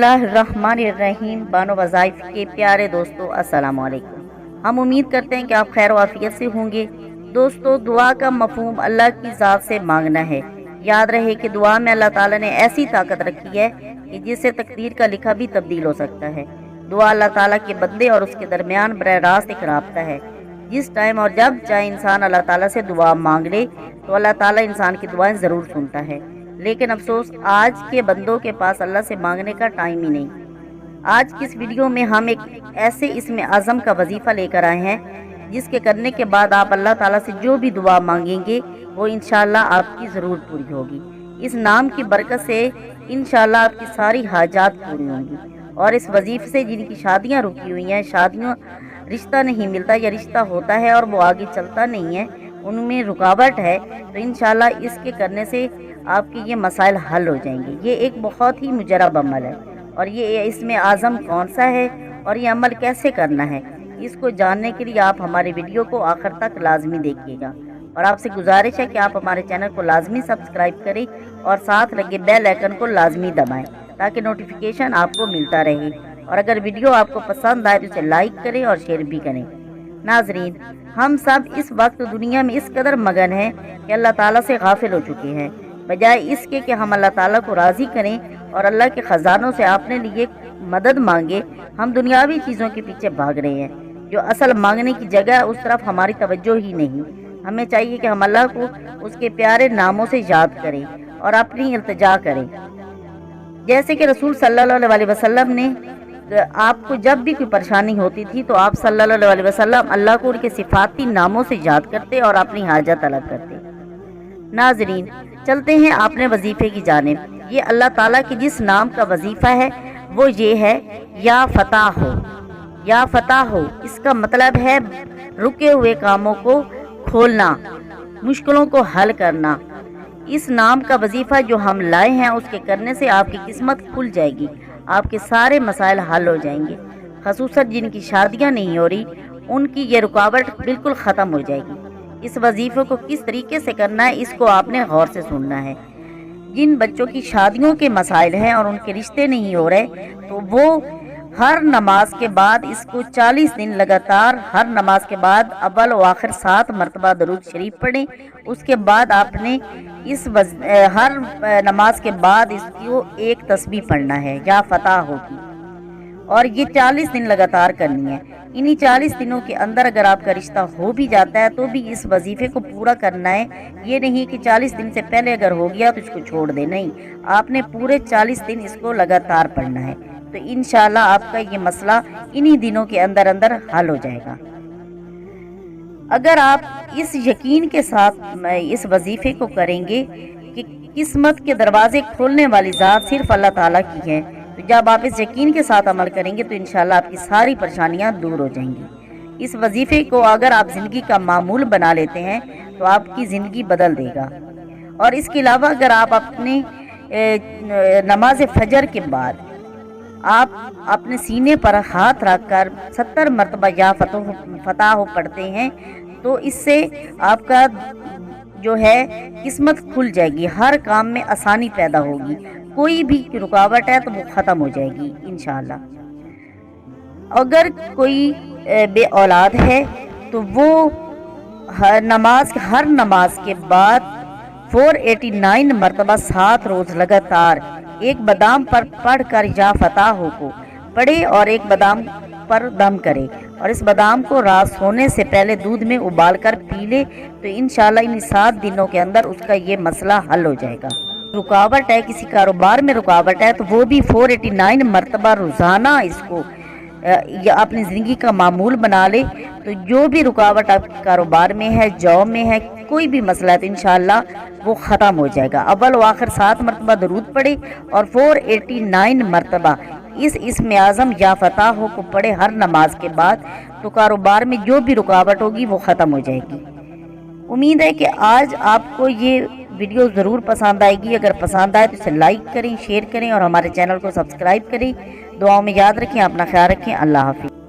बिस्मिल्लाहिर्रहमानिर्रहीम। बानो वज़ाइफ के प्यारे दोस्तों, अस्सलाम वालेकुम। हम उम्मीद करते हैं कि आप खैर वाफियत से होंगे। दोस्तों, दुआ का मफहूम अल्लाह की ज़ात से मांगना है। याद रहे कि दुआ में अल्लाह ताला ने ऐसी ताकत रखी है कि जिससे तकदीर का लिखा भी तब्दील हो सकता है। दुआ अल्लाह ताला के बंदे और उसके दरमियान बरह रास्त एक राब्ता है। जिस टाइम और जब चाहे इंसान अल्लाह ताला से दुआ मांग ले तो अल्लाह ताला इंसान की दुआएं ज़रूर सुनता है। लेकिन अफसोस, आज के बंदों के पास अल्लाह से मांगने का टाइम ही नहीं। आज की इस वीडियो में हम एक ऐसे इसमें आज़म का वजीफ़ा लेकर आए हैं जिसके करने के बाद आप अल्लाह ताला से जो भी दुआ मांगेंगे वो इंशाअल्लाह आपकी ज़रूर पूरी होगी। इस नाम की बरकत से इंशाअल्लाह आपकी सारी हाजात पूरी होंगी। और इस वजीफ़े से जिनकी शादियाँ रुकी हुई हैं, शादियों रिश्ता नहीं मिलता या रिश्ता होता है और वो आगे चलता नहीं है, उनमें रुकावट है, तो इंशाअल्लाह इसके करने से आपके ये मसाइल हल हो जाएंगे। ये एक बहुत ही मुजरब अमल है और ये इसमें आज़म कौन सा है और ये अमल कैसे करना है, इसको जानने के लिए आप हमारे वीडियो को आखिर तक लाजमी देखिएगा। और आपसे गुजारिश है कि आप हमारे चैनल को लाजमी सब्सक्राइब करें और साथ लगे बेल आइकन को लाजमी दबाएं ताकि नोटिफिकेशन आपको मिलता रहे। और अगर वीडियो आपको पसंद आए तो इसे लाइक करें और शेयर भी करें। नाजरीन, हम सब इस वक्त दुनिया में इस कदर मगन हैं कि अल्लाह ताला से गाफिल हो चुके हैं। बजाय इसके कि हम अल्लाह ताला को राज़ी करें और अल्लाह के ख़जानों से अपने लिए मदद मांगे, हम दुनियावी चीज़ों के पीछे भाग रहे हैं। जो असल मांगने की जगह उस तरफ हमारी तवज्जो ही नहीं। हमें चाहिए कि हम अल्लाह को उसके प्यारे नामों से याद करें और अपनी इल्तिजा करें। जैसे कि रसूल सल्लल्लाहु अलैहि वसल्लम ने आपको जब भी कोई परेशानी होती थी तो आप सल्लल्लाहु अलैहि वसल्लम अल्लाह को उनके सिफाती नामों से याद करते और अपनी हाजत तलब करते। नाजरीन, चलते हैं अपने वजीफे की जानिब। ये अल्लाह ताला की जिस नाम का वजीफा है वो ये है या फताह हो। या फताह हो इसका मतलब है रुके हुए कामों को खोलना, मुश्किलों को हल करना। इस नाम का वजीफा जो हम लाए हैं उसके करने से आपकी किस्मत खुल जाएगी, आपके सारे मसाइल हल हो जाएंगे। खसूसन जिनकी शादियां नहीं हो रही उनकी ये रुकावट बिल्कुल ख़त्म हो जाएगी। इस वजीफे को किस तरीके से करना है इसको आपने गौर से सुनना है। जिन बच्चों की शादियों के मसाइल हैं और उनके रिश्ते नहीं हो रहे तो वो हर नमाज के बाद इसको 40 दिन लगातार हर नमाज के बाद अव्वल व आखिर 7 मरतबा दरूद शरीफ पढ़ें। उसके बाद आपने हर नमाज के बाद इसको एक तस्बीह पढ़ना है या फताह होगी और ये 40 दिन लगातार करनी है। इन्हीं 40 दिनों के अंदर अगर आपका रिश्ता हो भी जाता है तो भी इस वजीफे को पूरा करना है। ये नहीं कि 40 दिन से पहले अगर हो गया तो इसको छोड़ दे, नहीं, आपने पूरे 40 दिन इसको लगातार पढ़ना है। तो इंशाल्लाह आपका ये मसला इन्हीं दिनों के अंदर अंदर हल हो जाएगा। अगर आप इस यकीन के साथ इस वजीफे को करेंगे कि किस्मत के दरवाजे खोलने वाली ज़ात सिर्फ अल्लाह ताला की है, तो जब आप इस यकीन के साथ अमल करेंगे तो इंशाल्लाह आपकी सारी परेशानियां दूर हो जाएंगी। इस वजीफे को अगर आप ज़िंदगी का मामूल बना लेते हैं तो आपकी ज़िंदगी बदल देगा। और इसके अलावा अगर आप अपने नमाज फजर के बाद आप अपने सीने पर हाथ रखकर 70 मरतबा या फताह पढ़ते हैं तो इससे आपका जो है किस्मत खुल जाएगी, हर काम में आसानी पैदा होगी, कोई भी रुकावट है तो वो ख़त्म हो जाएगी इंशाअल्लाह। अगर कोई बे औलाद है तो वो हर नमाज के बाद 489 मरतबा 7 रोज़ लगातार एक बादाम पर पढ़कर या फताह को पढ़े और एक बादाम पर दम करे और इस बादाम को रात सोने से पहले दूध में उबालकर पी ले तो इंशाल्लाह इन 7 दिनों के अंदर उसका ये मसला हल हो जाएगा। रुकावट है, किसी कारोबार में रुकावट है तो वो भी 489 मरतबा रोज़ाना इसको या अपनी ज़िंदगी का मामूल बना ले तो जो भी रुकावट आपके कारोबार में है, जॉब में है, कोई भी मसला है तो इंशाल्लाह वो ख़त्म हो जाएगा। अव्वल व आखिर 7 मरतबा दरूद पढ़े और 489 मरतबा इसमें आज़म या फताह को पढ़े हर नमाज के बाद, तो कारोबार में जो भी रुकावट होगी वो ख़त्म हो जाएगी। उम्मीद है कि आज आपको ये वीडियो ज़रूर पसंद आएगी। अगर पसंद आए तो इसे लाइक करें, शेयर करें और हमारे चैनल को सब्सक्राइब करें। दुआओं में याद रखें, अपना ख्याल रखें। अल्लाह हाफिज़।